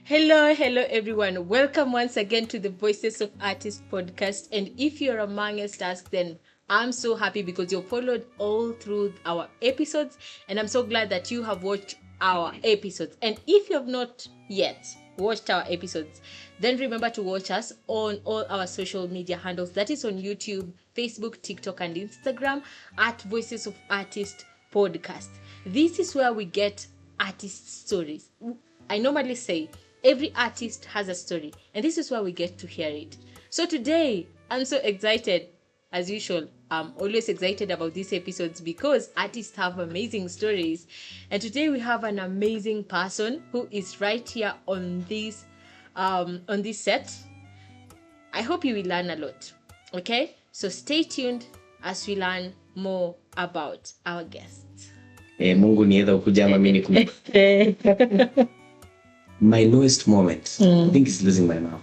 Hello, everyone. Welcome once again to the Voices of Artists podcast. And if you're amongst us, then I'm so happy because you followed all through our episodes. And I'm so glad that you have watched our episodes. And if you have not yet watched our episodes, then remember to watch us on all our social media handles. That is on YouTube, Facebook, TikTok, and Instagram at Voices of Artists podcast. This is where we get artist stories. I normally say every artist has a story, and this is where we get to hear it. So today, I'm so excited. As usual, I'm always excited about these episodes because artists have amazing stories. And today we have an amazing person who is right here on this set. I hope you will learn a lot. Okay? So stay tuned as we learn more about our guests. Mungu niweza kuja ama mimi nikumbuke. My lowest moment, I think is losing my mom.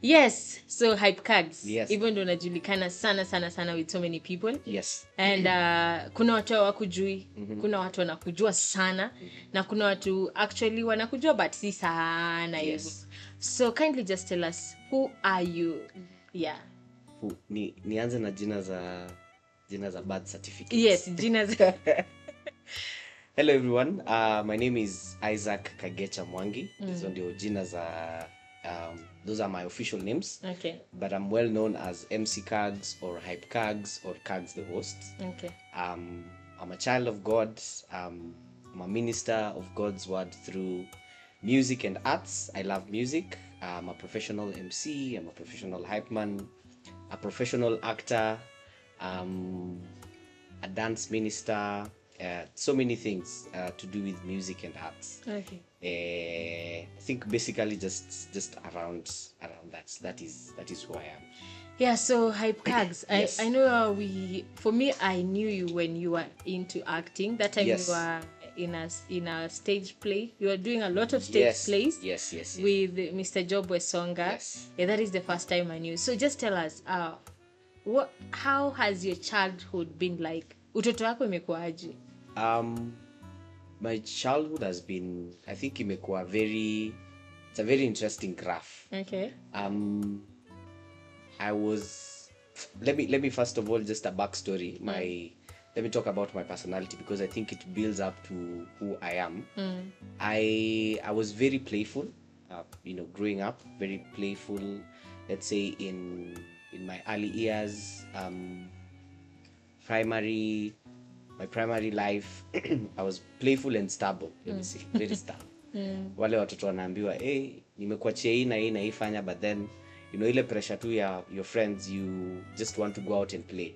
Yes, so HYPE KAGS. Yes. Even though najulikana sana with so many people. Yes. And kuna watu hawakujui, kuna watu wanakujua sana, na kuna watu actually wanakujua but si sana hivyo. Yes. So kindly just tell us, who are you? Yeah. Nianze na jina za birth certificate. Yes, jina za Hello everyone. My name is Isaac Kagecha Mwangi. Hizo ndio jina za those are my official names. Okay. But I'm well known as MC KAGS or HYPE KAGS or KAGS the host. Okay. I'm a child of God. I'm a minister of God's word through music and arts. I love music. I'm a professional MC. I'm a professional hype man, a professional actor, a dance minister. So many things to do with music and arts. Okay. I think basically just around that. That is who I am. Yeah, so HYPE KAGS. Yes. I know for me, I knew you when you were into acting. That time Yes. you were in a stage play. You were doing a lot of stage plays. Yes. With Mr. Job Wesonga. Yes. Yeah, that is the first time I knew. So just tell us, how has your childhood been like? Utoto wako imekuwaje? My childhood has been, I think, it's a very interesting graph. Okay. Let me first of all, just a backstory. Let me talk about my personality because I think it builds up to who I am. I was very playful, growing up, very playful. Let's say in my early years, my primary life, I was playful and stubborn. Let me say, very stubborn. Wale watoto wanaambiwa, nimekuachia hii na hii na hii fanya, but then ile pressure tu ya your friends, you just want to go out and play.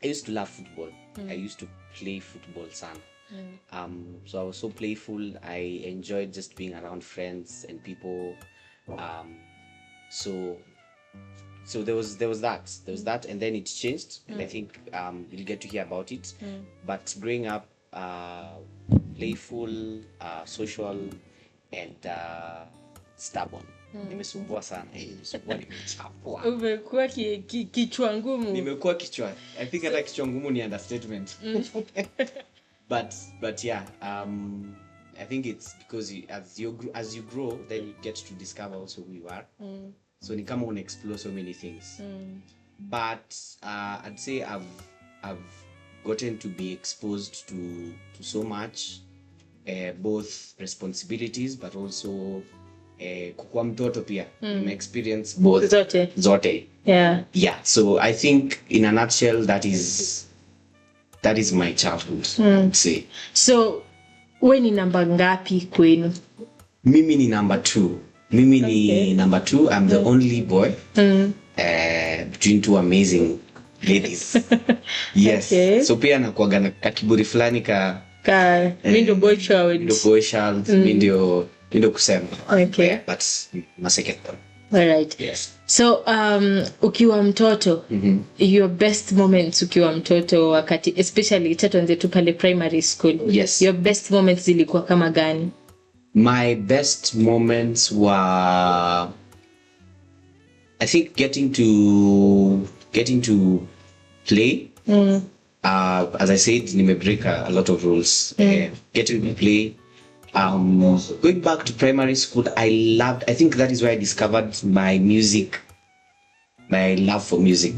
I used to love football. I used to play football sana. So I was so playful. I enjoyed just being around friends and people. So there was that, and then it changed, and I think you'll get to hear about it. But growing up, playful, social, and stubborn. Nimesumbua sana. Umekuwa kichwa ngumu. Nimekuwa kichwa. I think hata kichwa ngumu ni understatement. But yeah, I think it's because as you grow, then you get to discover also who you are. So ni kama una explore so many things. But I'd say I've gotten to be exposed to so much, both responsibilities but also kukua mtoto pia. My experience both zote. Yeah. So I think in a nutshell that is my childhood. I'd say. So wewe ni namba ngapi kwenu? Mimi ni number 2. Number 2. I'm the only boy between two amazing ladies. Yes. Okay. So pia nakuaga na kiburi fulani ndio boy child. Ndio kusema. Okay. But my second one. All right. Yes. So ukiwa mtoto, your best moments ukiwa mtoto wakati especially tuanze tu pale primary school. Yes. Your best moments zilikuwa kama gani? My best moments were, I think, getting to play. As I said, nime break a lot of rules. Getting to play, Going back to primary school, I think that is where I discovered my love for music.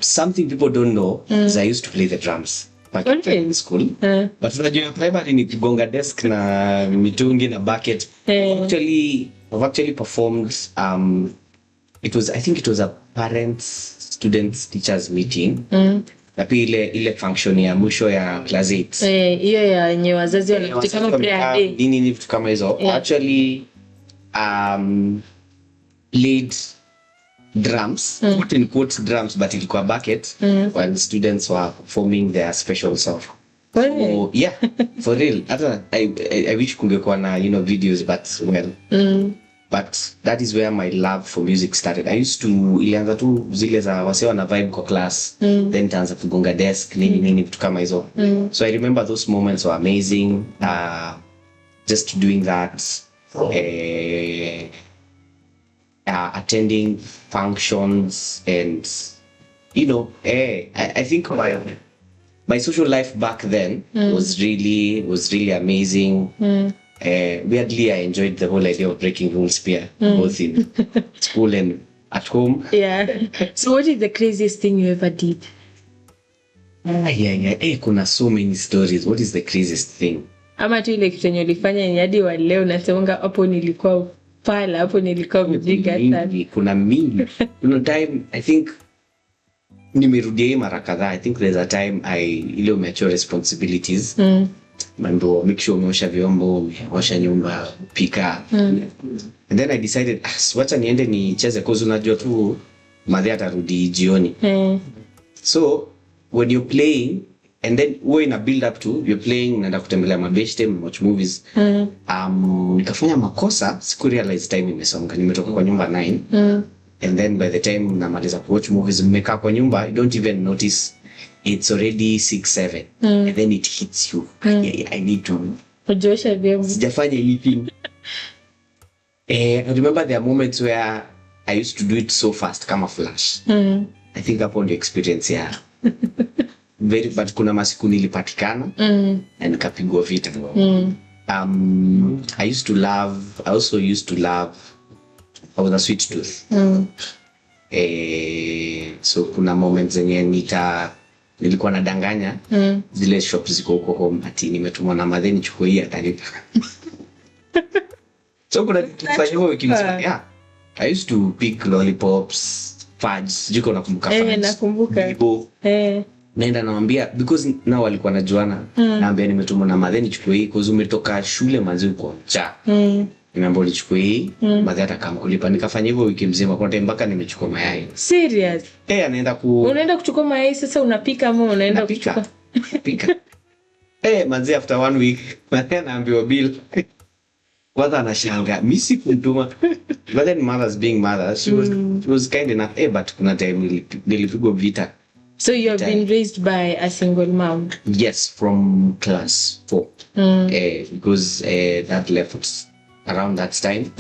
Something people don't know is I used to play the drums back in school. But unajua primary ni kugonga desk na mitungi na bucket. I've actually performed I think it was a parents, students, teachers meeting. Na pia ile function ya mwisho ya class 8. Hiyo ya yenye wazazi wanakuta kama prayer day. Nini vitu kama hizo. Actually played drums, quote in quote drums, but ilikuwa bucket while students were performing their special song. So, yeah, for real. I wish kungekuwa na videos, but well. But that is where my love for music started. Ilianza tu zile za wase wana vibe kwa class, then taanza kugonga desk nini vitu kama hizo. So I remember those moments were amazing. Just doing that, attending functions, and I think my social life back then was really amazing. Weirdly, I enjoyed the whole idea of breaking rules here, both in school and at home. Yeah. So what is the craziest thing you ever did? Kuna so many stories. What is the craziest thing? Ama tu ile kitu ulifanya ni hadi wa leo nasemanga hapo nilikuwa pala, hapo nilikuwa mjinga sana. Kuna mingi. Time I think nimerudia mara kadhaa. I think there's a time ile umeachia responsibilities. Mambo make sure umeosha vyombo, osha nyumba, pika. And then I decided wacha niende nicheze cause unajua tu madhe atarudi jioni. So when you're playing and then we're in a build up to you're playing, unaenda kutembelea mabeshte, watch movies. Nikafanya makosa, siku realize time imesonga. Nimetoka kwa nyumba 9. And then by the time namaliza watch movies, nimekaa kwa nyumba, you don't even notice it's already 6-7. And then it hits you. I need to kuosha vyombo. Sijafanya anything. I remember there are moments where I used to do it so fast kama flash. I think upon the experience but kuna masiku nilipatikana na nikapigwa vita. I also used to love I was a sweet tooth. So kuna moments zenye nilikuwa nadanganya zile shops ziko huko home ati nimetumwa na madhe nichukue hii atanipa. So kuna kifanya hivyo wiki mzima. I used to pick lollipops, fudge, jiko nakumbuka fudge. Nakumbuka. Naenda naambia because nao walikuwa najuana. Naambia nimetumwa na madhe nichukue hii cause umetoka shule manzi uko cha. Nimeambia nichukue hii, madhe atakamkulipa. Nikafanya hivyo wiki mzima kwa mpaka nimechukua mayai. Serious? Anaenda unaenda kuchukua mayai sasa unapika ama unaenda kuchukua? Pika. Manzi after 1 week, madhe anaambiwa bill. Kwanza anashanga, mimi sikutuma. But then mothers being mothers, she was kind enough. But kuna time nilipigwa vita. So you have been raised by a single mom? Yes, from class 4. Because that left around that time.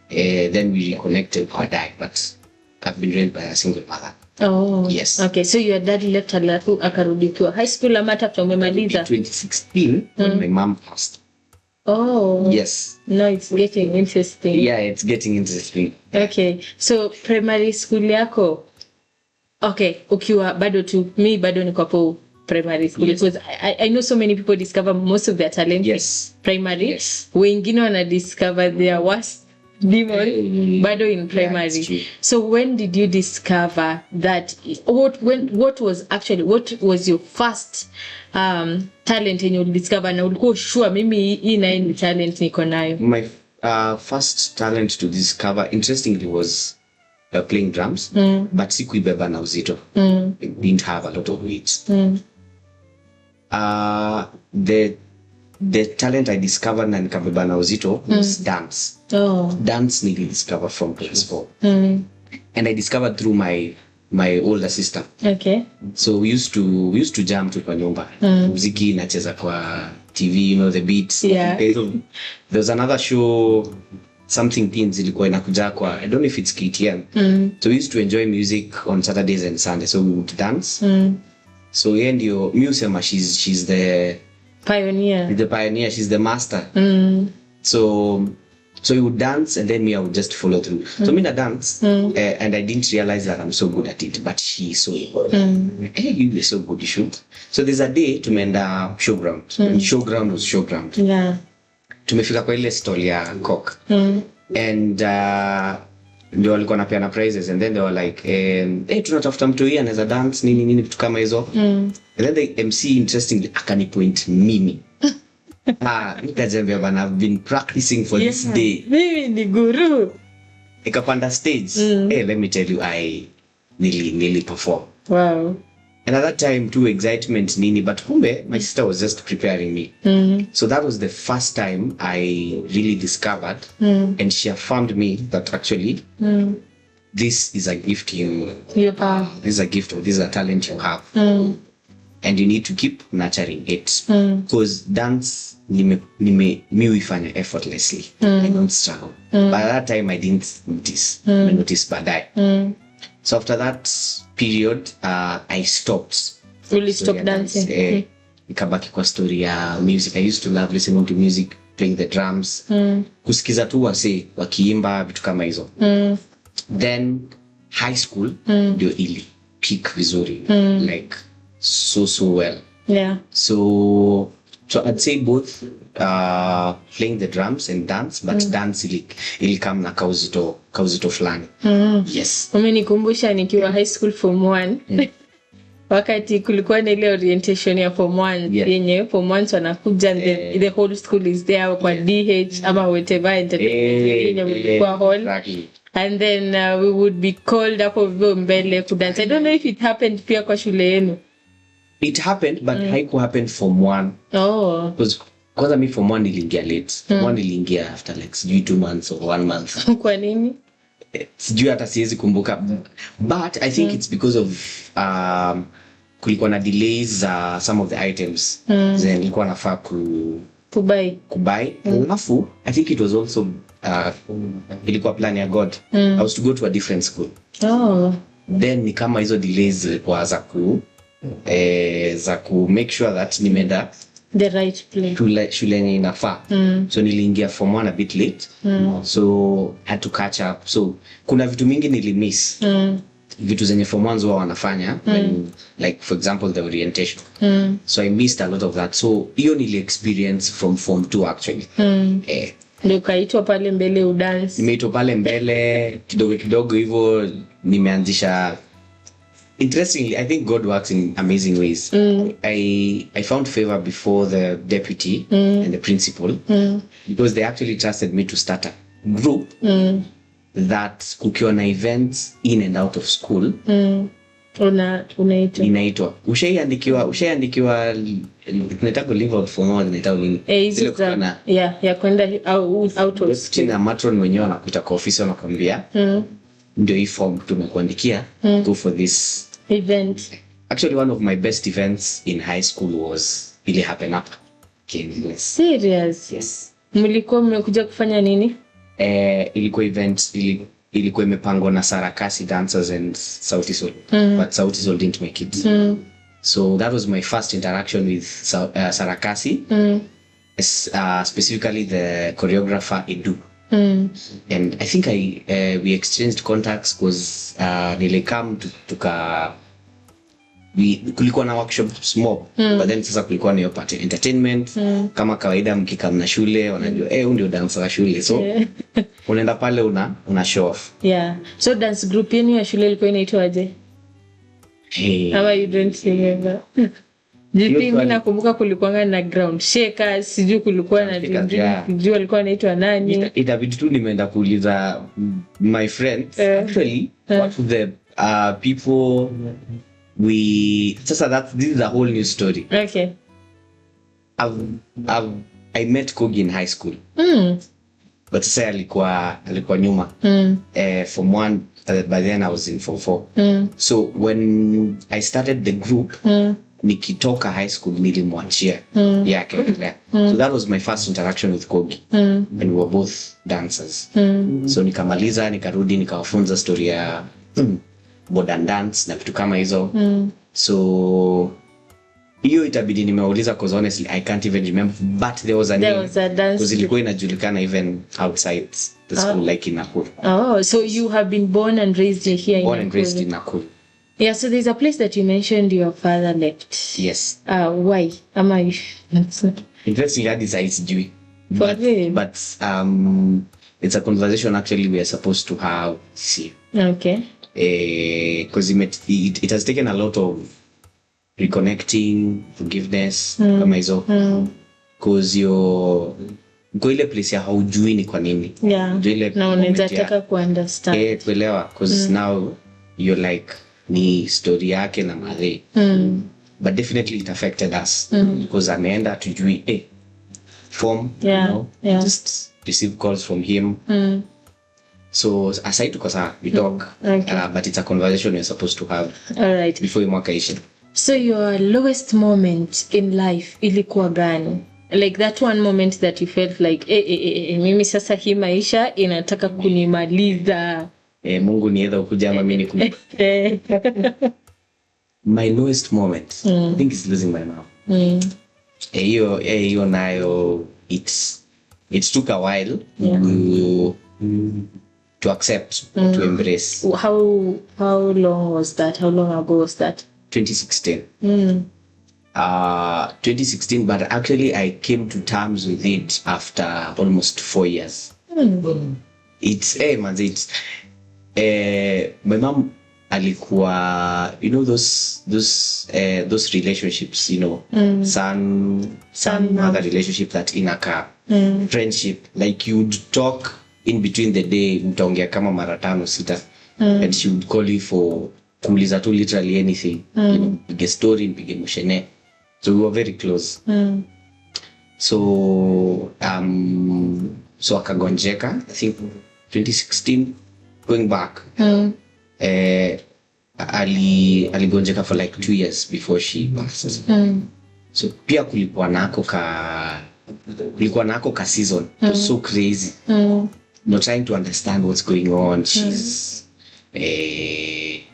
Then we reconnected or died, but I've been raised by a single mother. Oh. Yes. Okay, so your dad left alafu akarudi kwa high school ama hata umemaliza? 2016 when my mom passed. Oh. Yes. Now it's getting interesting. Yeah, it's getting interesting. Okay. So primary school yako? Okay, ukiwa bado niko hapo primary school. Yes. Because I know so many people discover most of their talent in primary. Yes. Wengine wana discover their worst demon bado in primary. So when did you discover that? What was your first talent and you discover na ulikuwa sure mimi hii ni talent niko nayo? My first talent to discover interestingly was playing drums, but sikuibeba na uzito. It didn't have a lot of weight. The talent I discovered na nikabeba na uzito was dance. Dance nilidiscover from class 4. And I discovered through my older sister. Okay. So we used to jam tu kwa nyumba. Muziki nacheza kwa TV, the beats. Yeah. There was another show, something teens ilikuwa inakuja kwa, I don't know if it's KTN. So we used to enjoy music on Saturdays and Sundays, so we would dance. So ndio musema she's the pioneer. The pioneer, she's the master. So he would dance and then me, I would just follow through. So me na dance and I didn't realize that I'm so good at it, but she saw it. Hey, you are so good, you should. So there's a day tumeenda showground. And showground was showground. Yeah. Tumefika kwa ile stall ya coke. And ndio walikuwa napeana prizes and then they were like hey, tunatafuta mtu hii anaweza dance nini vitu kama hizo. And then the MC interestingly akanipoint mimi. Nikajambia bana, I've been practicing for this day. Mimi ni guru. Nikapanda stage. Hey, let me tell you, I nearly perform. Wow. And at that time too, excitement nini, but kumbe my sister was just preparing me. So that was the first time I really discovered and she affirmed me that actually this is a gift you have. This is a gift, or this is a talent you have. And you need to keep nurturing it. Because dance mi huifanya effortlessly. I don't struggle. But at that time I didn't notice. I noticed baadaye. So after that period, I stopped. Really stopped dancing? Nikabaki kwa story ya music. I used to love listening to music, playing the drums. Kusikiza tu wase wakiimba vitu kama hizo. Then high school ndio ili peak vizuri. Like so well. Yeah. So I'd say both playing the drums and dance, but dance ili come na kauzito fulani. Yes. Umenikumbusha nikiwa high school form 1. Wakati kulikuwa na ile orientation ya form 1 yenye form 1 wanakuja the whole school is there kwa DH ama whatever entertainment kwa hall. Exactly. And then we would be called hapo mbele ku dance. I don't know if it happened pia kwa shule yenu. It happened, but haiku happened form 1. Oh. Because kwanza mi form 1 niliingia late. Form 1 niliingia after like 2 months or 1 month. Kwa nini? Sijui hata siwezi kumbuka. But I think it's because of kulikuwa na delays some of the items. Then nilikuwa nafaa kubuy. Alafu I think it was also ilikuwa plan ya God. I was to go to a different school. Oh. Then ni kama hizo delays zilikuwa za ku make sure that nimeenda the right place. Shule yenye inafaa. So niliingia form 1 a bit late. So had to catch up. So kuna vitu mingi nilimiss. Vitu zenye form 1 wao wanafanya, like for example the orientation. So I missed a lot of that. So hiyo nili experience from form 2 actually. Ndio kaitwa pale mbele udance. Nimeitwa pale mbele kidogo hivyo nimeanzisha. Interestingly, I think God works in amazing ways. I found favor before the deputy and the principal because they actually trusted me to start a group that kukiwa na events in and out of school. Inaitwa. Ushaiandikiwa tunataka live out for more than nini. Ya kwenda out of school. Na matron wenyewe wanakuita kwa ofisi wanakuambia ndio hii form tumekuandikia, go for this event. Actually one of my best events in high school was really happen up. Serious? Yes. Mlikuwa mmekuja kufanya nini? Ilikuwa event ilikuwa imepangwa na Sarakasi dancers and Sauti Sol. But Sauti Sol didn't make it. So that was my first interaction with Sarakasi. Specifically the choreographer Edu. And I think we exchanged contacts because nilikam kulikuwa na workshops mob, but then sasa kulikuwa na hiyo part entertainment. Kama kawaida mkikam na shule wanajua huyu ndio dancer wa shule, so unaenda pale una show off. Yeah. So dance group yenu ya shule ilikuwa inaitwa aje? How you don't remember? Mimi nakumbuka kulikuwa na ground shakers, sijui kulikuwa na sijui alikuwa anaitwa nani. Itabidi tu nimeenda kuuliza my friends. Actually one of the people sasa this is a whole new story. Okay. I met Kogi in high school. But sasa alikuwa nyuma. From 1 by then I was in form 4. So when I started the group, nikitoka high school nilimwachia yake. So that was my first interaction with Kogi. And we were both dancers. So nikamaliza nikarudi nikawafunza story ya modern dance na vitu kama hizo. So hiyo itabidi nimeuliza cause honestly I can't even remember, but there was a name because ilikuwa inajulikana even outside the school, like in Nakuru. So you have been born and raised here raised in Nakuru. Yeah, so there's a place that you mentioned your father left. Yes. Why? Am I? Interesting that is sijui. For him. But it's a conversation actually we are supposed to have this year. Okay. Because it has taken a lot of reconnecting, forgiveness, kama hizo. Because go ile place ya haujui ni kwa nini. Yeah. Na unataka kuunderstand. Kuelewa, because now you're like ni story yake na madhe. But definitely it affected us because ameenda tujui form, just receive calls from him. So aside to kosa we talk, but it's a conversation we're supposed to have. All right. Before mwaka ishe. So your lowest moment in life ilikuwa gani? Like that one moment that you felt like mimi sasa hii maisha inataka kunimaliza. Mungu ni edha ukuja ama mimi nikumbuka. My lowest moment, I think is losing my mom. Hiyo nayo it took a while to accept, to embrace. How long was that? How long ago was that? 2016. 2016, but actually I came to terms with it after almost 4 years. My mom alikuwa, you know, those relationships, you know, son mother relationship that inaka friendship, like you'd talk in between the day, mtaongea kama mara 5-6, and she would call you for kuuliza tu literally anything, you know, big story, big emotion. So we were very close. So akagonjeka, I think 2016, going back. Aligonjeka for like 2 years before she passed. So pia kulikuwa nako ka season. It was so crazy. Not trying to understand what's going on. She's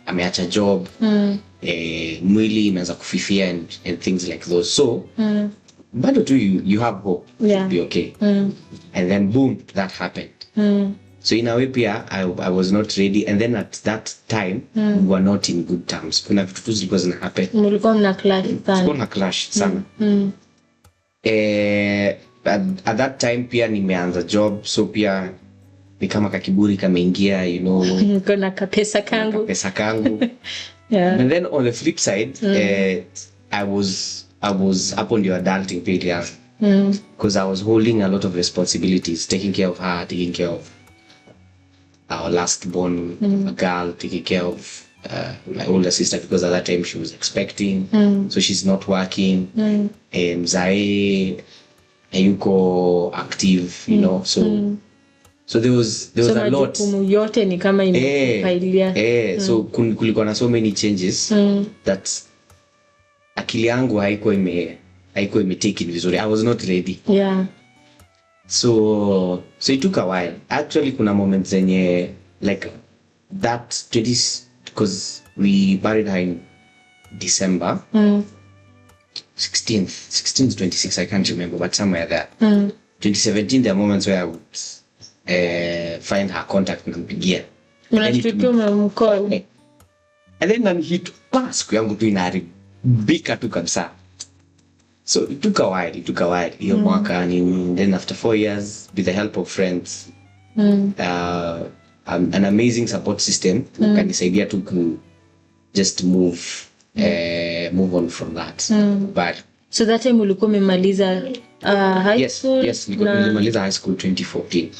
ameacha job. Mwili imeanza kufifia and things like those. So bado tu you have hope to be okay. And then boom, that happened. So in a way pia I was not ready, and then at that time we were not in good terms. Kuna vitu zilikuwa zina happen. Mlikuwa mna clash sana. Kuna clash sana. At that time pia nimeanza job, so pia ni kama kakiburi kameingia, you know. Kuna kapesa kangu. Yeah. And then on the flip side, I was up on the adulting period. Because I was holding a lot of responsibilities, taking care of her, taking care of our last born girl, taking care of my older sister, because at that time she was expecting, so she's not working. Mzae hayuko active, you know, so there was a lot. Yote ni kama imepailia. So kulikuwa na so many changes that akili yangu haikuwa take it vizuri. I was not ready. Yeah. So it took a while. Actually kuna moments zenye like that 20s, because we buried her in December 16th, 26, I can't remember, but somewhere there. 2017, there are moments where I would find her contact na mpigia. And then nanihit siku yangu tu inaharibika tu kabisa. So it took a while. Hiyo mwaka, and then after 4 years, with the help of friends, an amazing support system, kanisaidia to just move on from that. But so that time ulikuwa umemaliza high school? Yes, nilimaliza high school 2014.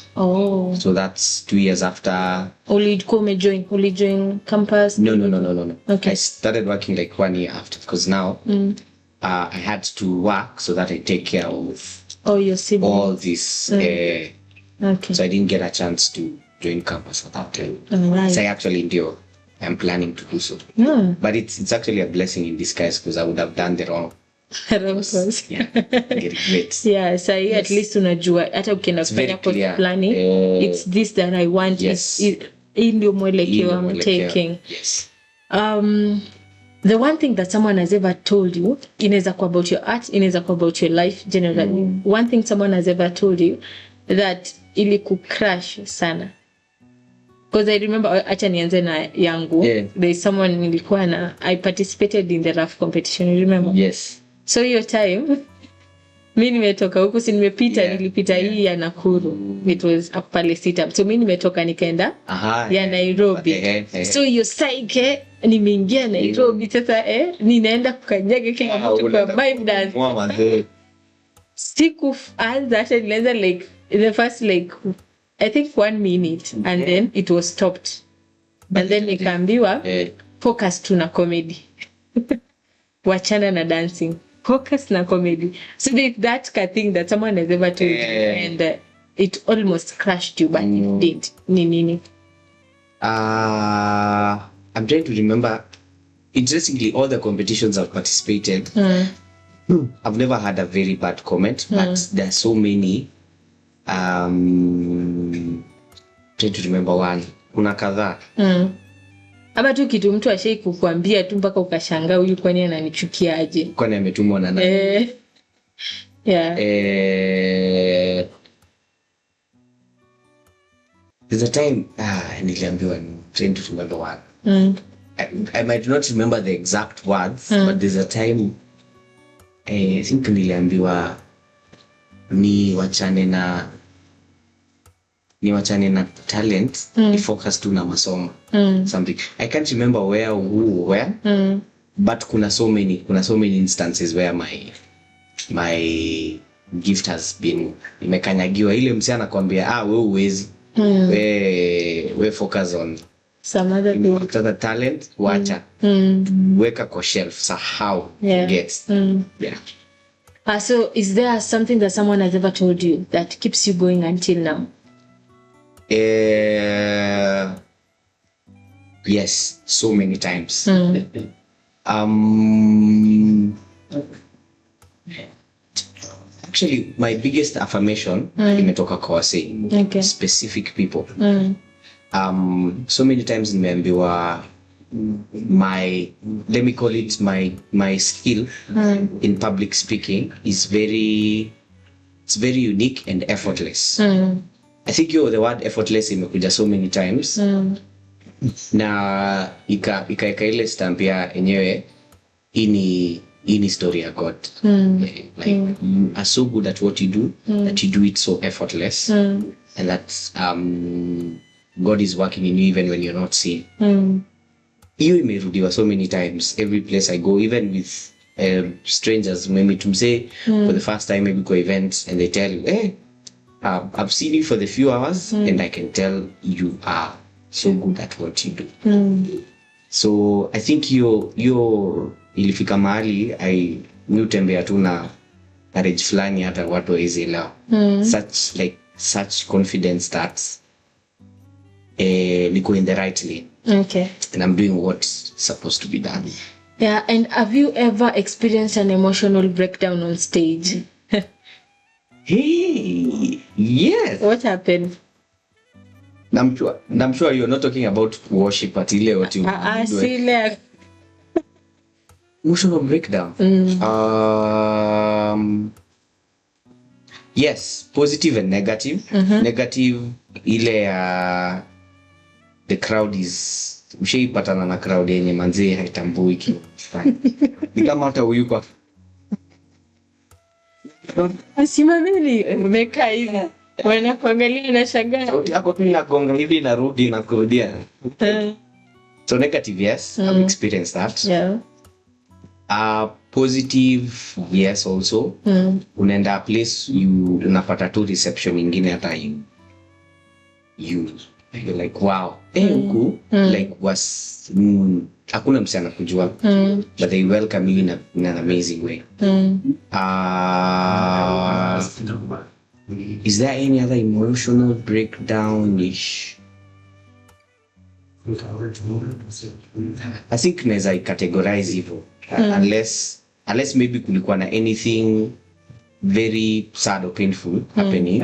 So that's 2 years after. Ulikuwa ulijoin campus? No. Okay. I started working like 1 year after, because now I had to work so that I take care of your siblings, all this. Okay. So I didn't get a chance to join campus at that time. Right. So I actually I'm planning to do so. But it's actually a blessing in disguise, because I would have done the wrong course. Yeah, I regret. Yeah, so at least unajua hata ukienda kufanya course planning, it's this that I want. Yes. Hii ndio mwelekeo I'm taking. Yes. the one thing that someone has ever told you, inaweza kuwa about your art, inaweza kuwa about your life generally. One thing someone has ever told you that ilikukrush sana. Because I remember, acha nianze na yangu. There is someone nilikuwa na, I participated in the rough competition, you remember? Yes. So your time, mimi nimetoka huku, si nimepita, nilipita hii ya Nakuru. It was up pale sit-up. So mimi nimetoka nikaenda ya Nairobi. So hiyo saike nimeingia Nairobi sasa ninaenda kukanyaga kila mtu kwa vibe dance. Siku anza hata nilianza like the first like I think 1 minute and then it was stopped. And then nikaambiwa focus tu na comedy. Wachana na dancing. Focus na comedy. So that thing that someone has ever told you and it almost crushed you, but it did. Nini? I'm trying to remember. Interestingly, all the competitions I've participated, I've never had a very bad comment, but there are so many. Trying to remember one. Kuna kadhaa. Ama tu kitu mtu ashai kukuambia tu mpaka ukashangaa huyu kwani ananichukiaje? Kwani ametumwa na nani? There's a time niliambiwa, trying to remember one. I might not remember the exact words, but there's a time I think niliambiwa ni wachane na talent, ni focus tu na masomo. Something I can't remember where, but kuna so many instances where my gift has been imekanyagiwa. Ile msee anakuambia wewe uwezi, we focus on some other talent, wacha weka kwa shelf, sahau, forget. So is there something that someone has ever told you that keeps you going until now? Yes, so many times. Actually, my biggest affirmation imetoka kwa specific people. So many times nimeambiwa let me call it my skill in public speaking is very unique and effortless. I think the word effortless imekuja so many times. Na ika ile stamp ya enyewe ini story ya God. Like you are so good at what you do that you do it so effortless, and that God is working in you even when you're not seeing. Hiyo imerudiwa so many times every place I go, even with strangers. Maybe to say for the first time, maybe go events, and they tell you, hey, I've seen you for the few hours and I can tell you are so good at what you do. So I think yo ilifika mahali utembea tu na courage fulani hata watu waelewa. Such confidence that niko in the right lane. Okay. And I'm doing what's supposed to be done. Yeah, and have you ever experienced an emotional breakdown on stage? Hey, yes. What happened? I'm sure you're not talking about worship at ile what you do. Emotional breakdown. Yes, positive and negative. Negative ile the crowd is ushaipatana na crowd yenye manzi haitambui kitu. Ni kama hata huyu kwa asimameni umekaa hivi. Wanakuangalia na shangaa. Sauti yako tu inagonga hivi inarudi na kurudia. So negative, yes, I've experienced that. Yeah. Positive, yes, also. Unaenda place unapata tu reception nyingine hata you're like wow. Huku like was hakuna msee anakujua. But they welcome you in an amazing way. Is there any other emotional breakdown-ish? I think naweza categorize hivyo. Unless maybe kulikuwa na anything very sad or painful happening.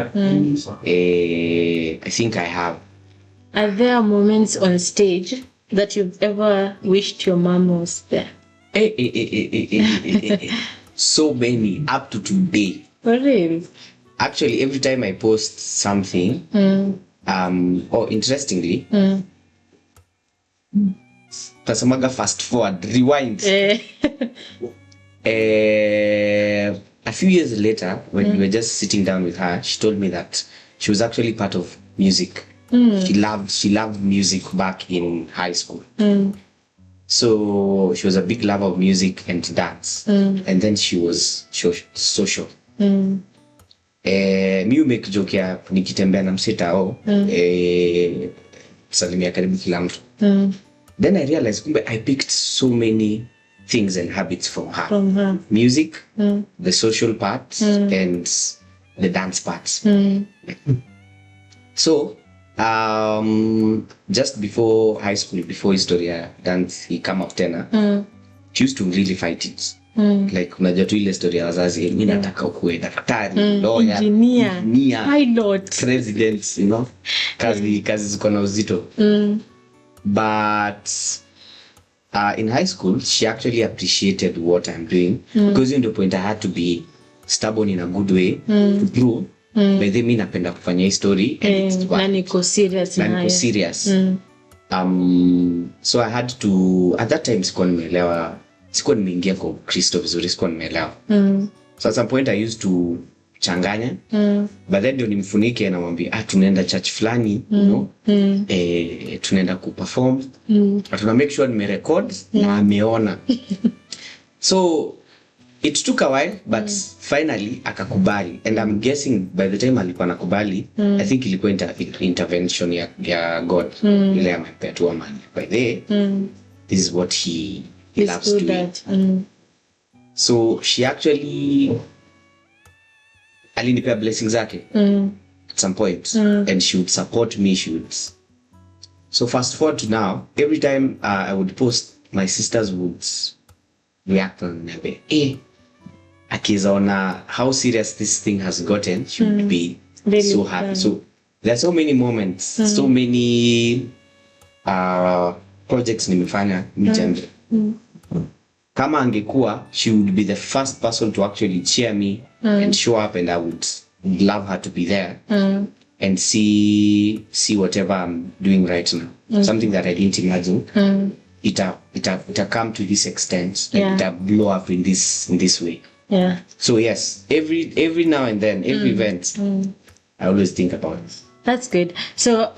I think I have. Are there moments on stage that you've ever wished your mom was there? So many up to today. For real? Actually, every time I post something, or interestingly, tasemaga fast forward, rewind. A few years later, when we were just sitting down with her, she told me that she was actually part of music. She loved music back in high school. So she was a big lover of music and dance. And then she was social. Mi make joke ya nikitembea na msitao salimia karibu kila mtu. Then I realized kumbe I picked so many things and habits from her. Music, the social part, and the dance part. So just before high school, before historia dance he come up tena, she used to really fight it. Like unajua tu ile story ya wazazi, mimi nataka ukuwe daktari, lawyer, engineer, pilot, president, you know, kazi ziko na uzito. But in high school she actually appreciated what I'm doing, because in the point I had to be stubborn in a good way to prove by the mimi napenda kufanya story and na niko serious. So I had to, at that time sikuwa nimeingia kwa Kristo vizuri, sikuwa nimeelewa. So at some point I used to changanya, but then ndio nimfunike na mwambie tunaenda church fulani, you know, tunaenda kuperform, tuna make sure nimerecord na ameona. So it took a while, but finally akakubali, and I'm guessing by the time alikuwa nakubali, I think ilikuwa intervention ya God, ile amepea tu amani. By the this is what he loves doing. So she actually alinipea blessings zake at some point, and she would support me. So fast forward to now, every time I would post, my sisters would react on me. Akizaona how serious this thing has gotten, she would be really so happy. So there are so many moments, so many projects nimefanya mjembe. Kama angekuwa, she would be the first person to actually cheer me and show up, and I would love her to be there and see whatever I'm doing right now. Something that I didn't imagine. It come to this extent, and it blow up in this way. Yeah. So yes, every now and then, every event, I always think about it. That's good. So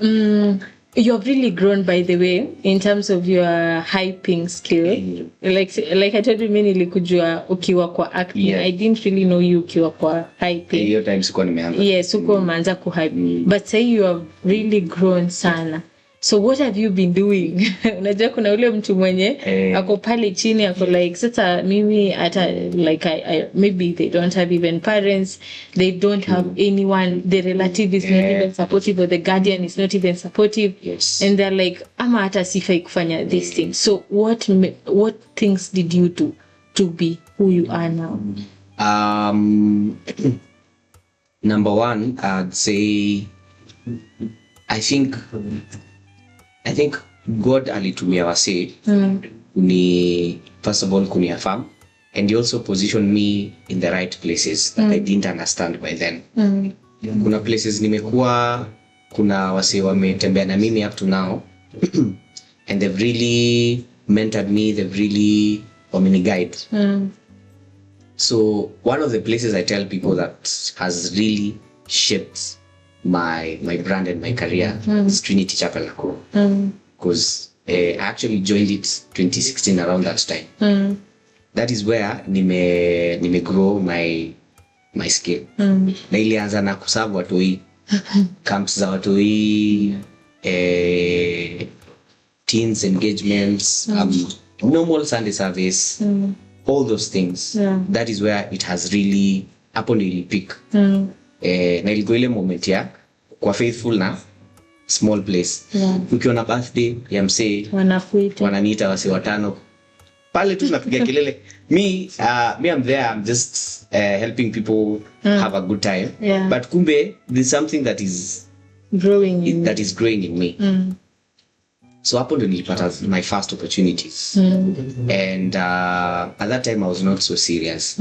you've really grown, by the way, in terms of your hyping skill. Like I told you, mimi nilikujua ukiwa kwa acting. Yeah. I didn't really know you ukiwa kwa hyping. Hiyo time sikuwa nimeanza. Yes, uko umeanza kuhype. But say you have really grown sana. So what have you been doing? Unajua kuna ule mtu mwenye ako pale chini ako like sasa mimi hata like I maybe they don't have even parents, they don't have anyone, the relative is not even supportive, or the guardian is not even supportive. Yes. And they're like ama hata sifai kufanya this thing. So what things did you do to be who you are now? Number one, I'd say I think God alitumia wase first of all kuniaffirm, and he also positioned me in the right places that I didn't understand by then. Kuna places nimekuwa, kuna wase wametembea na mimi up to now and they've really mentored me, they've really guide. So one of the places I tell people that has really shaped my brand and my career is Trinity Chapel Nakuru, because I actually joined it 2016 around that time. That is where nime grow my skill. Na ilianza na kuserve watoi, camps za watoi, teens engagements, normal Sunday service, all those things. That is where it has really hapo nilipick. Na ilikuwa ile moment ya kwa faithful na small place. Ukiona birthday ya msee wananiita wase watano pale tu napiga kelele. Me I'm there, I'm just helping people have a good time. But kumbe there's something that is growing in me. So hapo ndo nilipata my first opportunities. And at that time I was not so serious.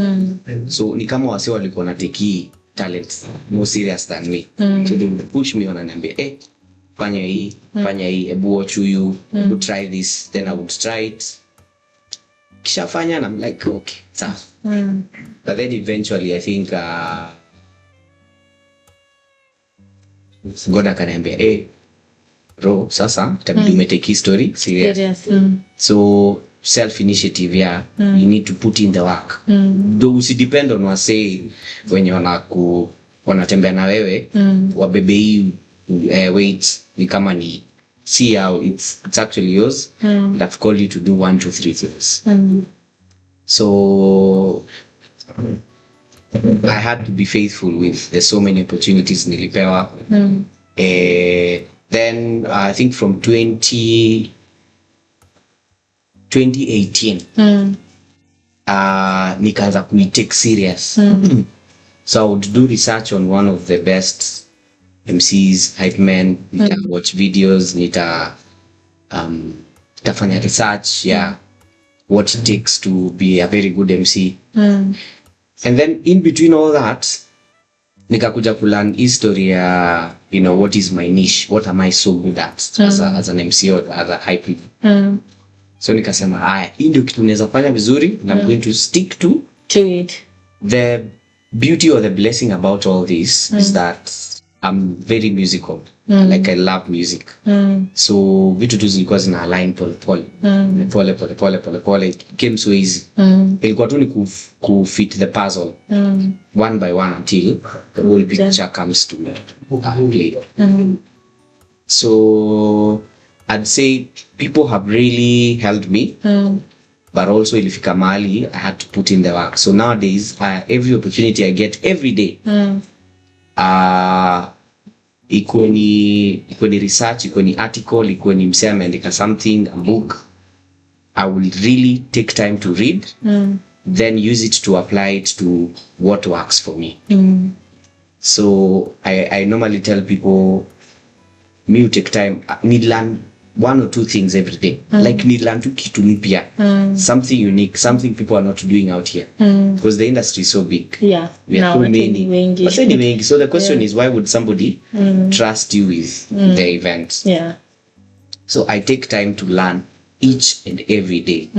So ni kama wase walikuwa na take talent more serious than me. So they would push me, wananiambia fanya hii, ebu watch you, ebu try this. Then I would try it. Kisha fanya and I'm like, okay, sawa. But then eventually I think God akaniambia, bro, sasa itabidi umetake history serious. So self initiative, you need to put in the work. Though usi depend on wase wenye wanatembea na wewe wabebe hii weight ni kama ni see how it's actually yours. That's called you to do 1 2 3 things. So I had to be faithful with there's so many opportunities nilipewa. Then I think from 2018 nikaanza kuitake serious. So I would do research on one of the best MCs, hype men, nita watch videos, nitafanya research, what it takes to be a very good MC. And then in between all that, nikakuja kulearn history ya, what is my niche, what am I so good at as an MC or as a hype. So nikasema, hii ndio kitu naweza fanya vizuri, and I'm going to stick to it. The beauty or the blessing about all this is that I'm very musical. Like I love music. So vitu tu zilikuwa zina align pole pole. It came so easy. Ilikuwa tu ni ku-fit the puzzle one by one until the whole picture comes to play. So I'd say people have really helped me. But also ilifika mahali I had to put in the work. So nowadays every opportunity I get every day, iko ni research, iko ni article, iko ni msee ameandika something, a book, I will really take time to read, then use it to apply it to what works for me. So I normally tell people, me take time, need learn 1 or 2 things every day. Like need learn to kitu mpya, something unique, something people are not doing out here, because the industry is so big. We are so many. But anyway, so the question is, why would somebody trust you with the event? So I take time to learn each and every day.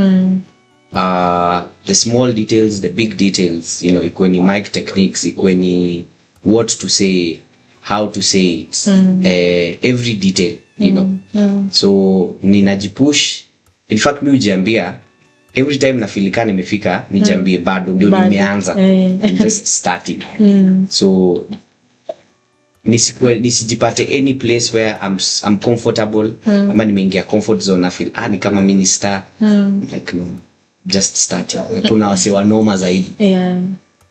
The small details, the big details, iko ni mic techniques, iko ni what to say, how to say it, every detail, So ninajipush. In fact, mi ujiambia every time nafilikana nimefika, nijiambie bado ndio nimeanza. Just starting. So nisijipate any place where I'm comfortable, ama nimeingia comfort zone na feel ni kama minister. Like no, just starting. Kuna wase wanoma zaidi.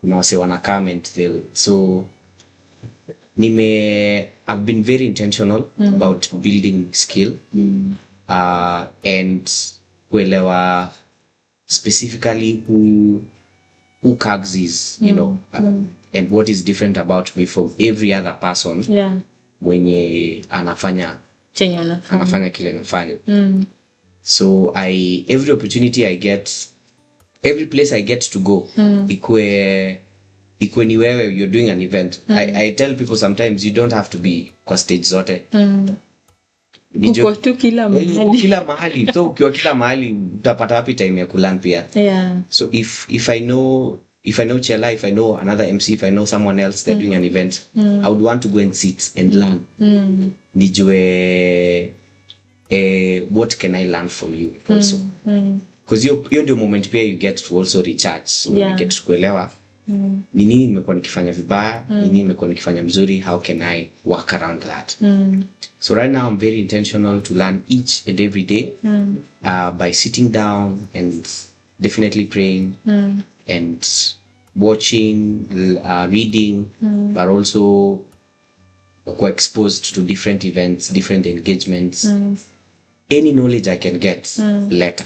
Kuna wase wana comment they'll. So I've been very intentional about building skill, and kuelewa specifically who Kags is, and what is different about me from every other person mwenye anafanya kile nafanya. So every opportunity I get, every place I get to go, ikwe ni wewe, you're doing an event. I tell people sometimes you don't have to be kwa stage zote. Uko tu kila mahali. So ukiwa kila mahali utapata wapi time ya kulearn pia. So if I know Chela, if I know another MC, if I know someone else they're doing an event, I would want to go and sit and learn. Nijue what can I learn from you also. Because hiyo ndio moment pia you get to also recharge. So you get to kuelewa nini nimekuwa nikifanya vibaya, nini nimekuwa nikifanya mzuri, how can I work around that. So right now I'm very intentional to learn each and every day, by sitting down and definitely praying, and watching, reading, but also exposed to different events, different engagements. Any knowledge I can get later.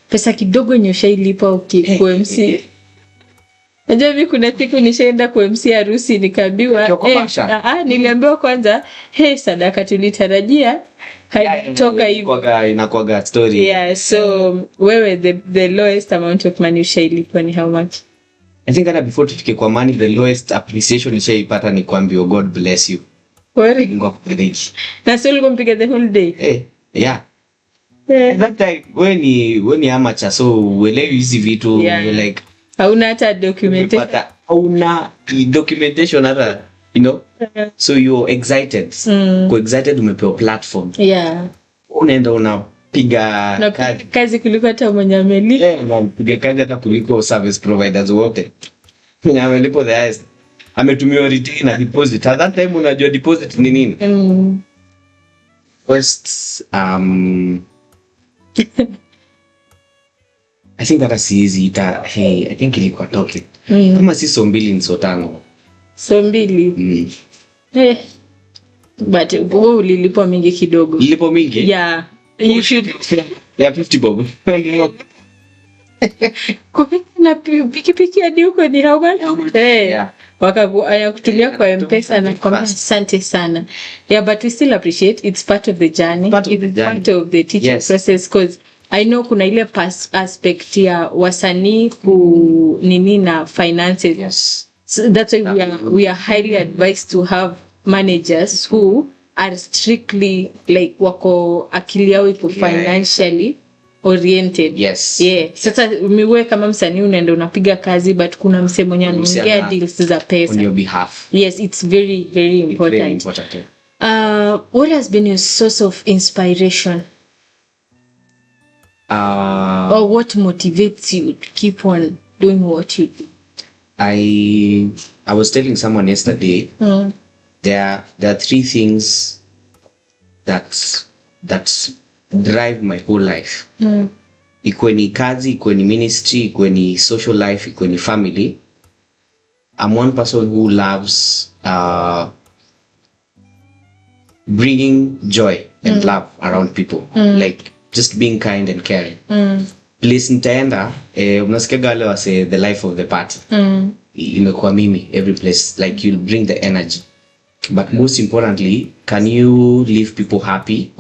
Pesa kidogo nyosha ilipa ukikuwa MC. Najua mimi kuna siku nishaenda kwa MC harusi nikaambiwa niliambiwa kwanza sadaka tulitarajia haitoka hivi. Inakuaga story. Yeah, so wewe the lowest amount of money ushailipwa ni how much? I think hata before tufike kwa money, the lowest appreciation nishaipata ni kuambiwa God bless you. Mungu akubariki. Na sio ulikompiga the whole day? Yeah. That time when ni amateur, so uelewi hizi vitu, like hauna hata documentation. Hauna documentation hata, you know. So you're excited. Kwa excited umepewa platform. Yeah. Unaenda unapiga kazi kuliko hata mwenye amelipa. Unapiga kazi hata kuliko service providers wote. Mwenye amelipo the highest. Ametumiwa retain na deposit. At that time unajua deposit ni nini? First I think that is easy. I think ilikuwa toke. Kama si so mbili ni so tano. So mbili. But wewe ulilipwa mingi kidogo. Ulilipwa mingi? Yeah. You should 50 bob. Na pikipiki hadi huko ni how much? Wakakutumia kwa M-Pesa na kwa asante sana. Yeah, but we still appreciate it's part of the journey. It's part of the teaching process, because I know kuna ile aspect ya wasanii nini na finances. Yes. So that's why we are highly advised to have managers who are strictly like wako akili yao iko financially oriented. Yes. Yeah. Sasa miwe kama msanii unaenda unapiga kazi, but kuna msee mwenye anaongea deals za pesa on your behalf. Yes, it's very very important. Very important. What has been your source of inspiration? Or what motivates you to keep on doing what you do? I was telling someone yesterday, there are three things that drive my whole life. Ikuwe ni kazi, ikuwe ni ministry, ikuwe ni social life, ikuwe ni family. I'm one person who loves bringing joy and love around people. Like just being kind and caring. Place nitaenda, unasikia wale wase the life of the party. Imekuwa mimi every place, like you'll bring the energy. But most importantly, can you leave people happy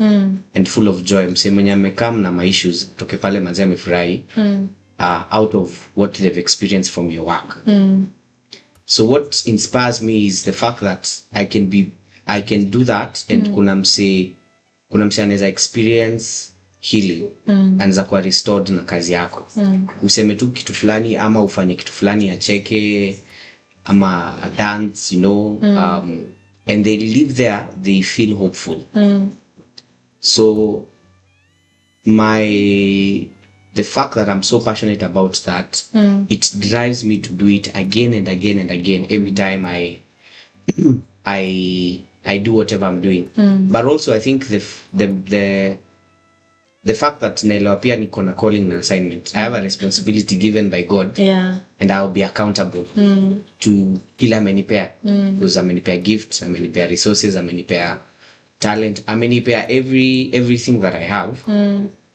and full of joy? Mse mwenye amekam na issues toke pale manzi amefurahi out of what they've experienced from your work. So what inspires me is the fact that I can do that, and kuna mse anaweza experience healing and za kuwa restored na kazi yako. Useme tu kitu fulani ama ufanye kitu fulani acheke ama dance, you know, and they live there, they feel hopeful. So the fact that I'm so passionate about that, it drives me to do it again and again and again every time I do whatever I'm doing. But also I think the fact that naelewa pia niko na calling na assignment. I have a responsibility given by God. And I'll be accountable to kila amenipea. Because amenipea gifts, amenipea resources, amenipea talent, amenipea everything that I have.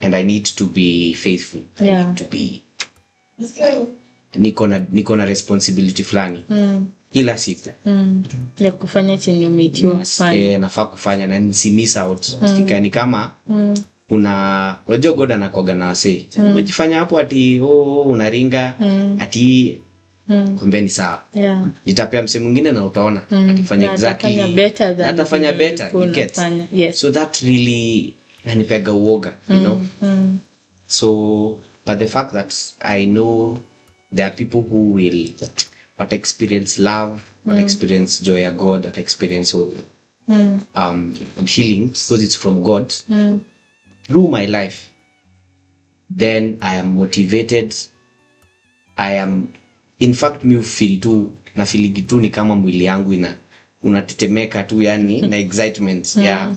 And I need to be faithful. I need to be niko na responsibility fulani. Kila siku. Ya kufanya chenye umeitiwa fanya. Nafaa kufanya na nisi miss out. Ni kama unajua God anakuaga na wase. Umejifanya hapo ati unaringa ati kumbe ni sawa. Itapea mse mwingine na utaona akifanya exactly atafanya better, you get. So that really nanipega uoga, you know. So but the fact that I know there are people who will experience love, experience joy ya God, experience healing because it's from God through my life, then I am motivated. I am, in fact, me feel tu na feeling tu ni kama mwili yangu unatetemeka tu, yani na excitement. I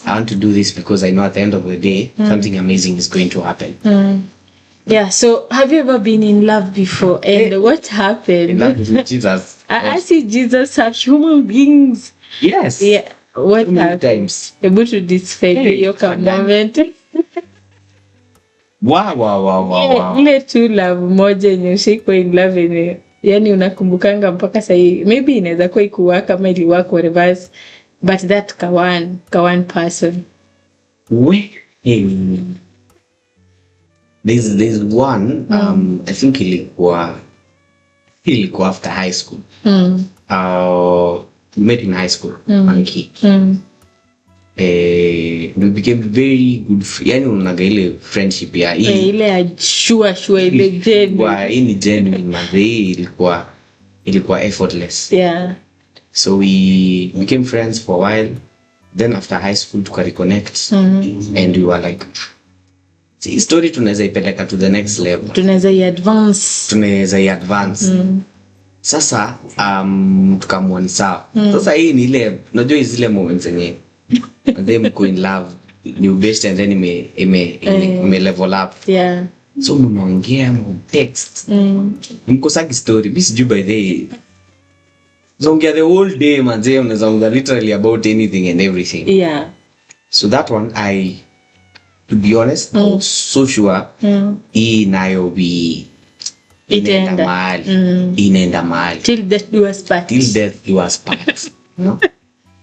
want to do this because I know at the end of the day something amazing is going to happen. Yeah, so have you ever been in love before? And what happened? In love with Jesus. I see Jesus have human beings. Yes. Yeah. What many times? Able to describe your moment. Wow. Ile tu love moja yenye ushiko in love yenye yani unakumbukanga mpaka sahii? Maybe inaweza kuwa ikuwa kama iliwork or reverse, but that kawan person. There's one I think ilikuwa after high school. We met in high school. Monkey. We became very good yani unaga ile friendship ya ile sure ile genuine madhe ilikuwa effortless. Yeah. So we became friends for a while. Then after high school tuka reconnect and we were like, see, story tunaweza ipeleka to the next level. Tunaweza i-advance. Sasa tukamwona sawa. Sasa hii ni ile unajua zile moments zenye they mko in love, new best and then ime level up. Yeah. So mnaongea text. Mkosagi story. This due by the zongia the whole day manze, unazonga literally about anything and everything. Yeah. So that one to be honest, I was so sure hii nayo inaenda mahali. Till death do us part. No?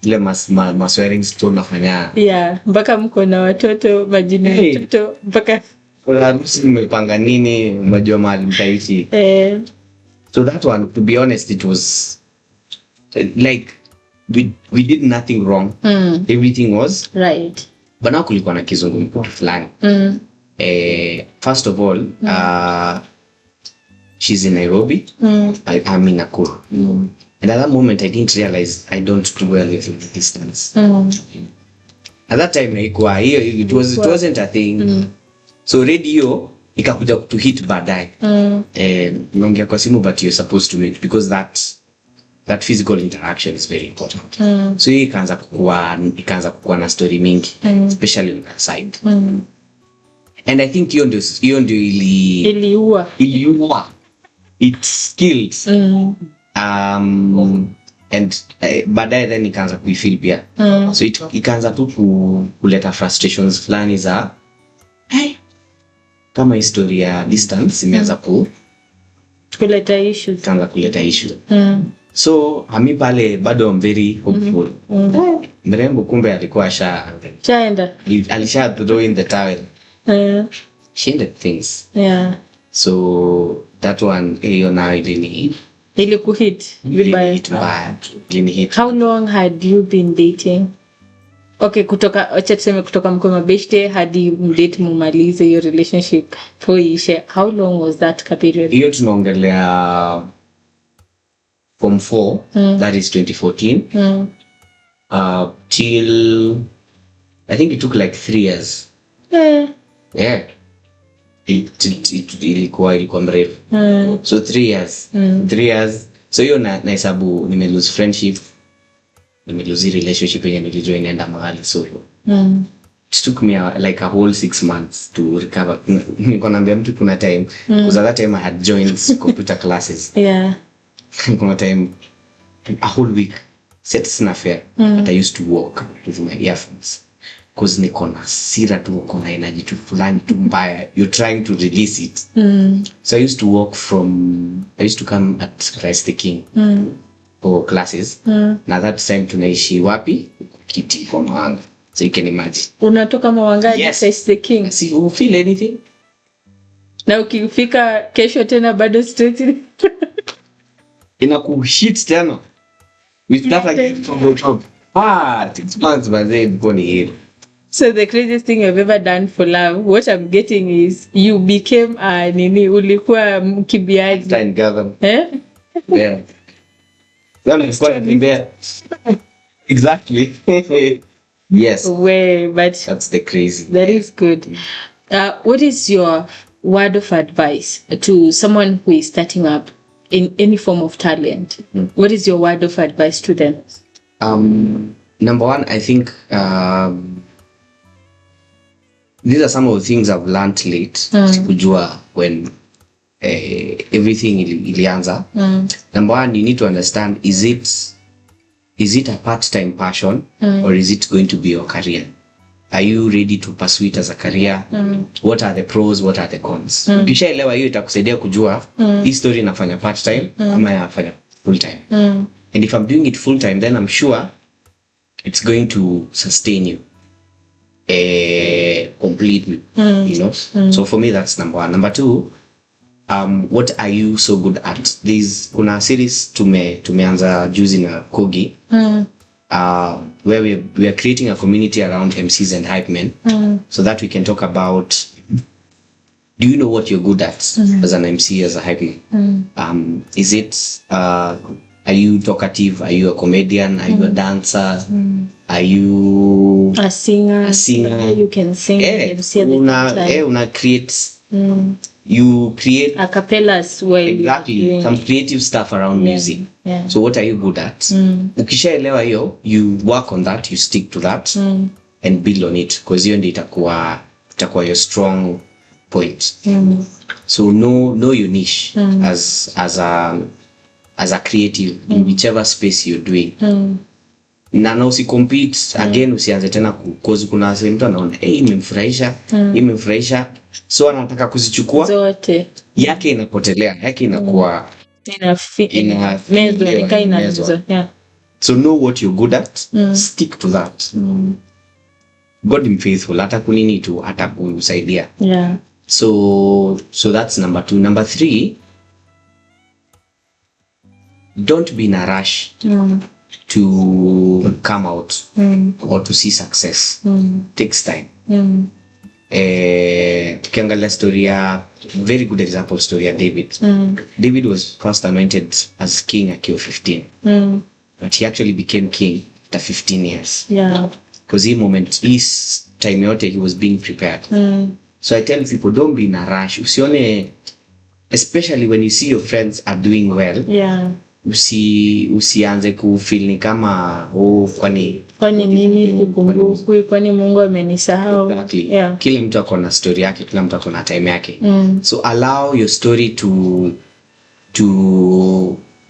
Ile maswearing stone nafanya. Yeah, mpaka mko na watoto, majina ya watoto, mpaka harusi mmepanga nini, mnajua mahali mtaishi. So that one, to be honest, it was like we did nothing wrong. Everything was right. But now kulikuwa na kizungumkuti fulani. First of all, she's in Nairobi. I'm in Nakuru. And at that moment, I didn't realize I don't do well with the distance. At that time, it wasn't a thing. So radio ikakuja to hit baadaye. Unaongea kwa simu, but you're supposed to meet because that physical interaction is very important. So ikaanza kukua na story mingi, especially on that side. And I think hiyo ndio iliua its skills. And baadaye then ikaanza kuifeel pia. So ikaanza tu kuleta frustrations fulani za kama historia ya distance imeanza kuleta issues. Ikaanza kuleta issues. So hami pale bado I'm very hopeful. Mrembo kumbe alikuwa shaenda. Alisha throw in the towel. She ended things. Yeah. So that one hiyo na ilikuhit vibaya. How long had you been dating? Okay, kutoka mko mabeshte hadi mdate mumalize your relationship poishe. How long was that period? Hiyo tunaongelea from 4, that is 2014. Till I think it took like 3 years. Yeah. Ilikuwa mrefu. So 3 years. 3 years. So hiyo na hesabu nime lose friendship, nime lose relationship yenye nilijua inaenda mahali. So it took me like a whole 6 months to recover. Niko naambia mtu kuna time because at that time I had joined computer classes. Yeah. Kuna time a whole week set sina fare, but I used to walk with my earphones. Cause niko na sira tu, kuna energy tu fulani tu mbaya, you're trying to release it. So I used to come at Christ the King for classes. Na that time tunaishi wapi? Kiti kwa Mawanga. So you can imagine. Unatoka Mawanga at Christ the King. See, you feel anything? Na ukifika kesho tena bado straight. Inakuhit tena. We start like from the top. 6 months baadaye niko ni here. So the craziest thing I've ever done for love, what I'm getting is you became ulikuwa mkimbiaji. Time gather. Yeah. Exactly. Yes. But that's the crazy. That is good. What is your word of advice to someone who is starting up in any form of talent? What is your word of advice to them? Number one, I think these are some of the things I've learned late. Sikujua when everything ilianza. Number one, you need to understand, is it a part-time passion or is it going to be your career? are you ready to pursue it as a career? What are the pros, what are the cons? Ukishaelewa hiyo itakusaidia kujua hii story inafanya part time ama inafanya full time. And if I'm doing it full time, then I'm sure it's going to sustain you completely, you know. So for me, that's number one. Number two, what are you so good at? There's kuna series tumeanza juzi na Kogi, where we are creating a community around MCs and hype men, so that we can talk about, do you know what you're good at as an MC, as a hype man? Is it are you talkative? Are you a comedian? Are you a dancer? Are you a singer? You can sing. Una create. You create a cappellas while exactly some creative stuff around music. So what are you good at? Ukishaelewa hiyo, you work on that, you stick to that, and build on it, because hiyo ndio itakuwa your strong point. So know your niche as a creative in whichever space you're doing. Na usi compete again, usianze tena cause kuna mtu anaona imemfurahisha so anataka kuzichukua zote, yake inapotelea, yake inakuwa mezwa. So know what you're good at, stick to that. God is faithful, hata kunini tu hata kusaidia. So that's number 2. Number 3, don't be in a rush to come out or to see success. Takes time. Tukiangalia story ya, very good example story ya David. David was first anointed as king at 15, but he actually became king after 15 years. Because he moment, his time yote, he was being prepared. So I tell people, don't be in a rush. Usione, especially when you see your friends are doing well. Usianze kufeel ni kama kwani nini kukumbuku, kwani Mungu amenisahau. Exactly. Kila mtu ako na story yake, kila mtu ako na time yake. So allow your story to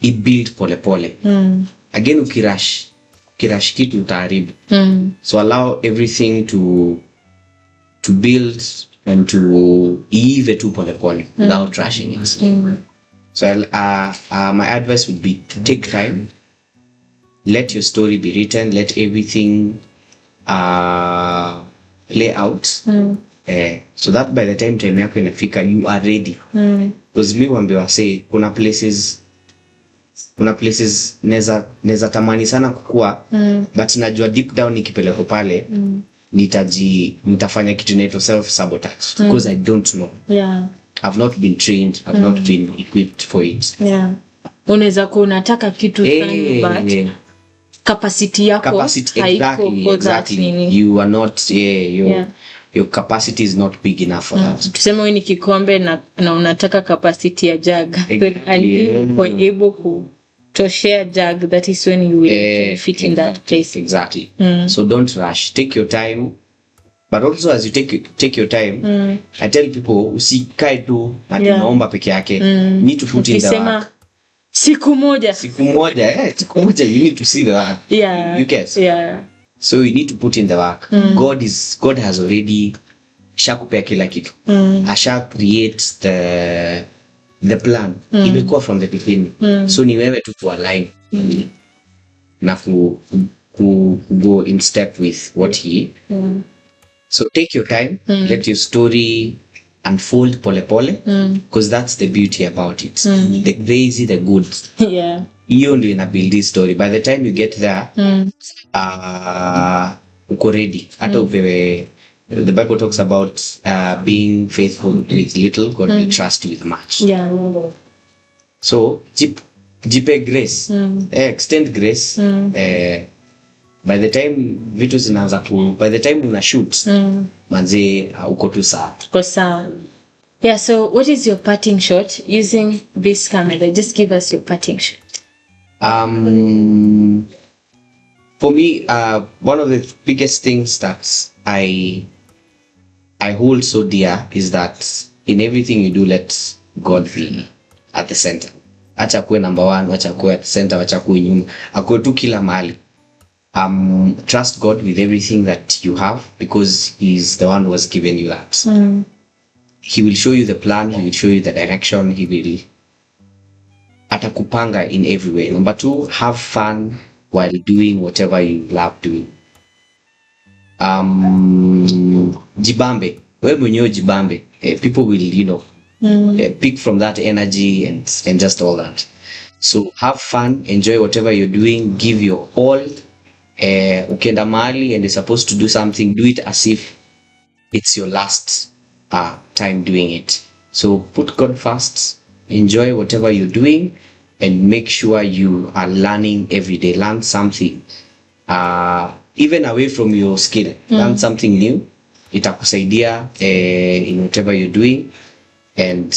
build pole pole. Again, ukirash kitu utaharibu. So allow everything to build and to ive tu pole pole without rushing it. So my advice would be to take time, let your story be written, let everything lay out, so that by the time yako inafika, you are ready. Because me wambiwa say kuna places neza tamani sana kukua, but najua deep down nikipeleko pale nitafanya kitu inaitwa self sabotage, because I don't know. I've not been trained, I've not been equipped for it. Unaweza kuwa unataka kitu sana, but capacity yako haiko for that. You are not, your capacity is not big enough for that. Tuseme wewe ni kikombe na unataka capacity ya jug. And you are able to share jug, that is when you will fit in that place. Exactly. So don't rush, take your time. But also as you take your time, I tell people, usikae tu na tunaomba peke yake. Need to put in the work. Siku moja you need to see the work. You get. So you need to put in the work. God has already shakupea kila kitu. Asha create the plan. Imekuwa from the beginning. So ni wewe tu align na go in step with what he. So take your time, let your story unfold pole pole, because that's the beauty about it. The crazy, the good. You only na build this story. By the time you get there, uko ready. The Bible talks about being faithful with little, God will trust you with much. So jipe grace, extend grace. By the time vitu zinaanza by the time una shoot, manze uko tu sawa. So what is your parting shot using this camera? Just give us your parting shot. For me, one of the biggest things that I hold so dear is that in everything you do, let God be at the center. Acha kuwe number 1, acha kuwe at the center, acha kuwe nyuma, akuwe tu kila mahali. trust God with everything that you have, because he's the one who has given you that. He will show you the plan, he will show you the direction, he will atakupanga in every way. Number 2, have fun while doing whatever you love doing. Jibambe, wewe mwenyewe jibambe. People will, pick from that energy and just all that. So have fun, enjoy whatever you're doing, give your all. Ukienda mahali and you're supposed to do something, do it as if it's your last time doing it. So put God first, enjoy whatever you're doing, and make sure you are learning every day. Learn something, even away from your skill. Learn something new. Itakusaidia in whatever you're doing, and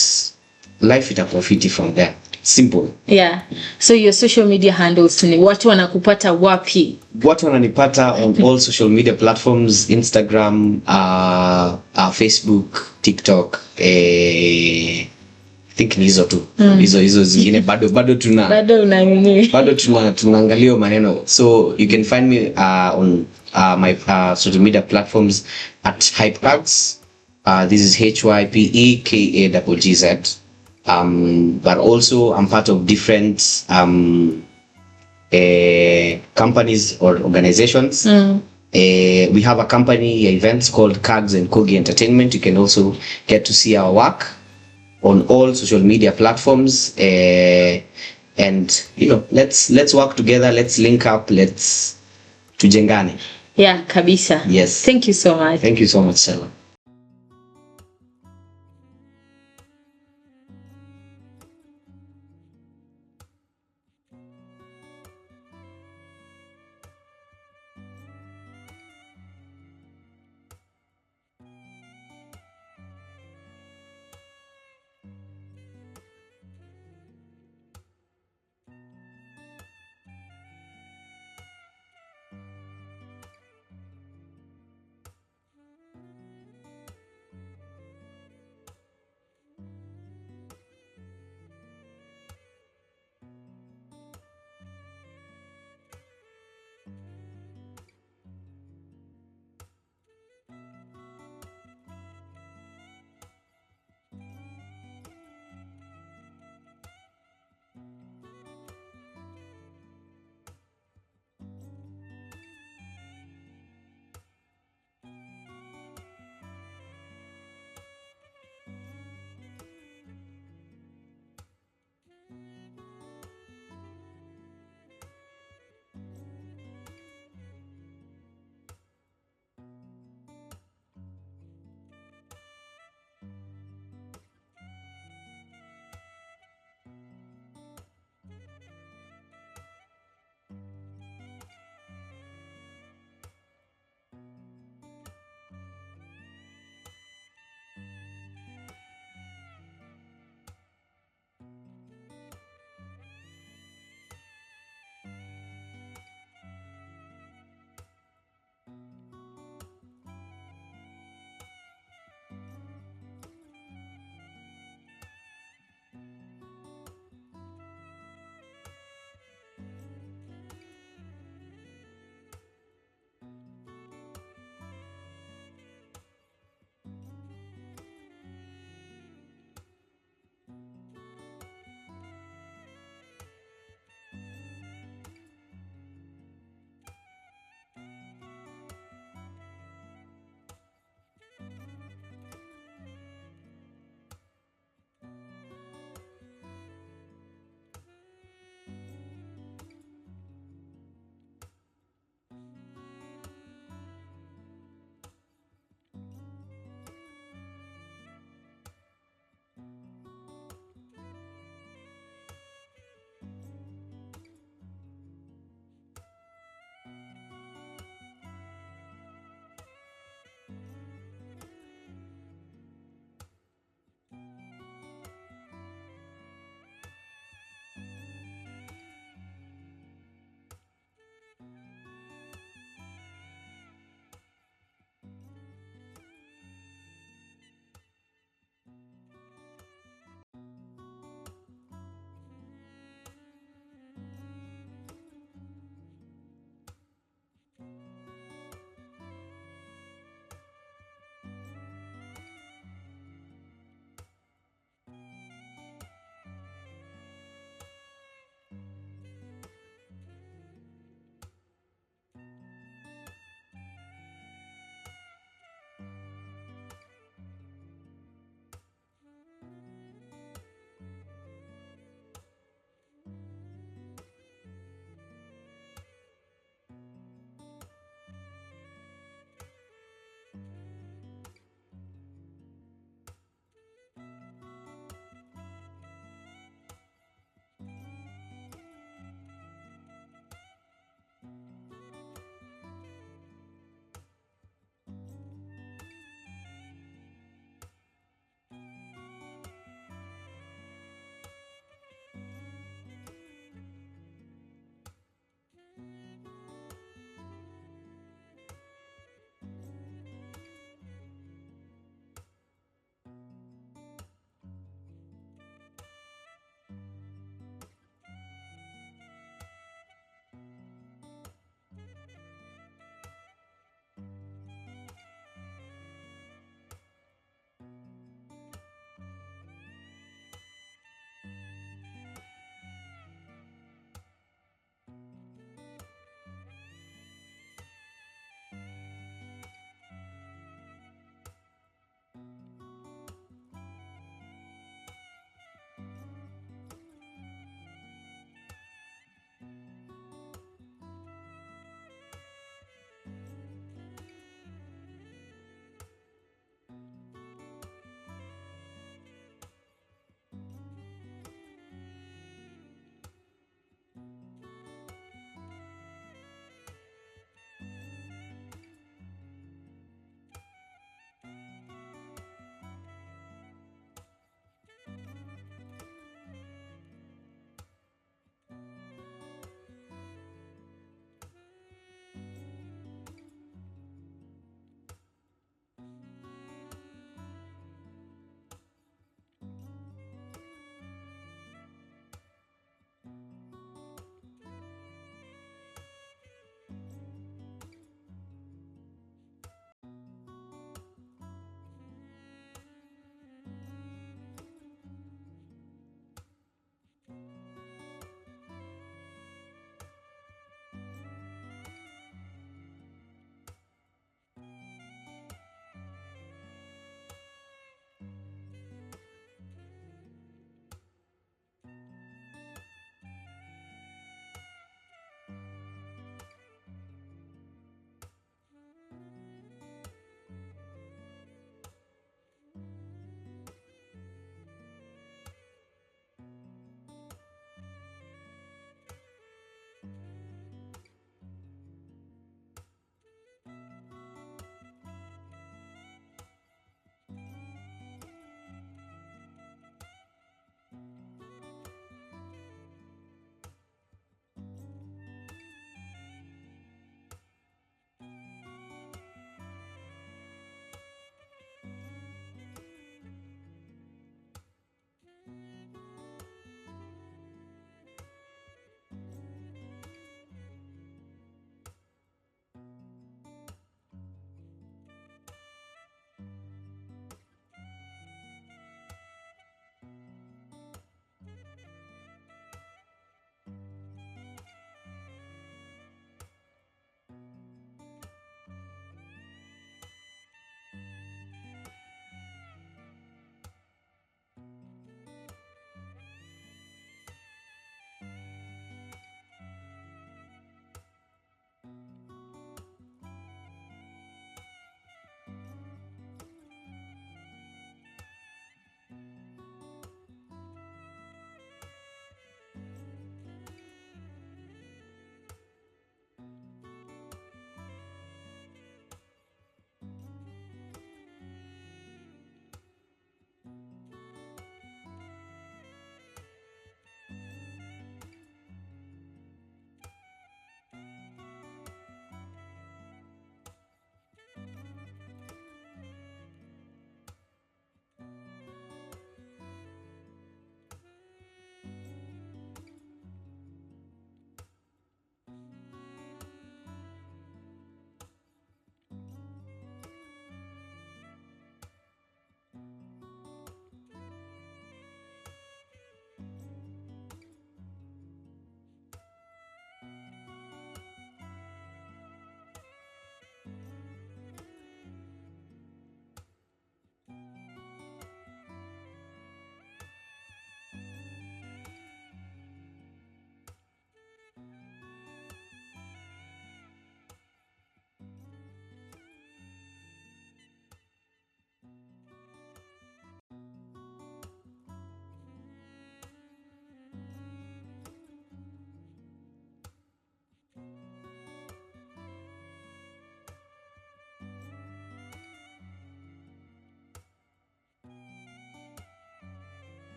life itakuwa fiti from there. Simple. Yeah. So your social media handles ni watu wanakupata wapi? Watu wananipata on all social media platforms, Instagram, Facebook, TikTok, I think ni hizo tu. Hizo zingine bado tunaangalia maneno. So you can find me on my social media platforms at HYPE KAGS. This is HYPE KAGS. But also I'm part of different companies or organizations. We have a company events called Kags and Kogi Entertainment. You can also get to see our work on all social media platforms. And let's work together, let's link up, let's tujengane. Yeah, kabisa. Yes. Thank you so much. Thank you so much, Stella.